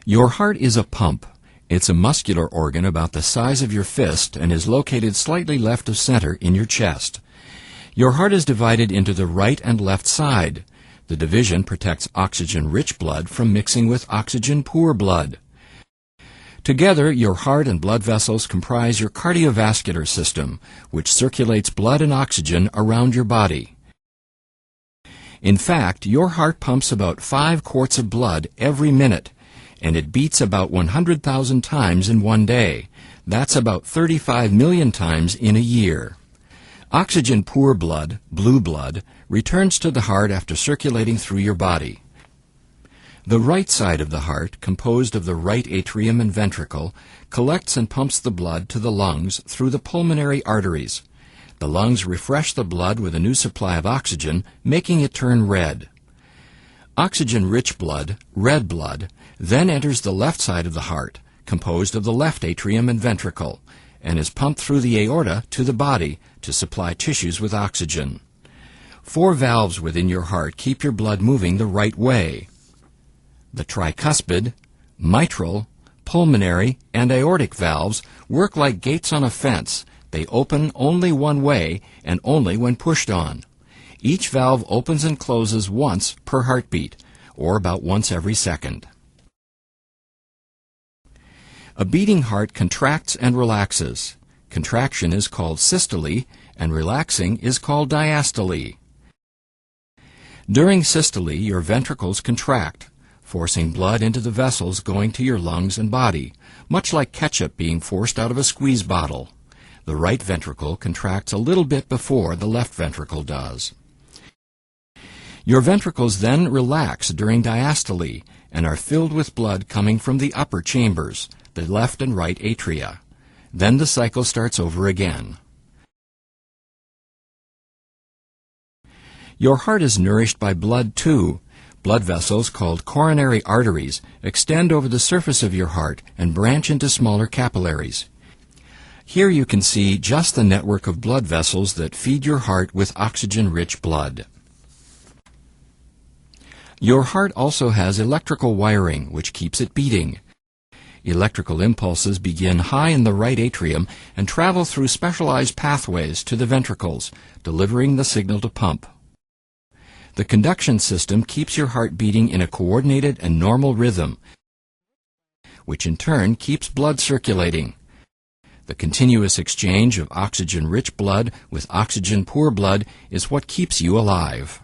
Your heart is a pump. It's a muscular organ about the size of your fist and is located slightly left of center in your chest. Your heart is divided into the right and left side. The division protects oxygen-rich blood from mixing with oxygen-poor blood. Together, your heart and blood vessels comprise your cardiovascular system, which circulates blood and oxygen around your body. In fact, your heart pumps about 5 quarts of blood every minute, and it beats about 100,000 times in one day. That's about 35 million times in a year. Oxygen-poor blood, blue blood, returns to the heart after circulating through your body. The right side of the heart, composed of the right atrium and ventricle, collects and pumps the blood to the lungs through the pulmonary arteries. The lungs refresh the blood with a new supply of oxygen, making it turn red. Oxygen-rich blood, red blood, then enters the left side of the heart, composed of the left atrium and ventricle, and is pumped through the aorta to the body to supply tissues with oxygen. 4 valves within your heart keep your blood moving the right way. The tricuspid, mitral, pulmonary, and aortic valves work like gates on a fence. They open only one way and only when pushed on. Each valve opens and closes once per heartbeat, or about once every second. A beating heart contracts and relaxes. Contraction is called systole, and relaxing is called diastole. During systole, your ventricles contract, forcing blood into the vessels going to your lungs and body, much like ketchup being forced out of a squeeze bottle. The right ventricle contracts a little bit before the left ventricle does. Your ventricles then relax during diastole and are filled with blood coming from the upper chambers, the left and right atria. Then the cycle starts over again. Your heart is nourished by blood too. Blood vessels called coronary arteries extend over the surface of your heart and branch into smaller capillaries. Here you can see just the network of blood vessels that feed your heart with oxygen-rich blood. Your heart also has electrical wiring, which keeps it beating. Electrical impulses begin high in the right atrium and travel through specialized pathways to the ventricles, delivering the signal to pump. The conduction system keeps your heart beating in a coordinated and normal rhythm, which in turn keeps blood circulating. The continuous exchange of oxygen-rich blood with oxygen-poor blood is what keeps you alive.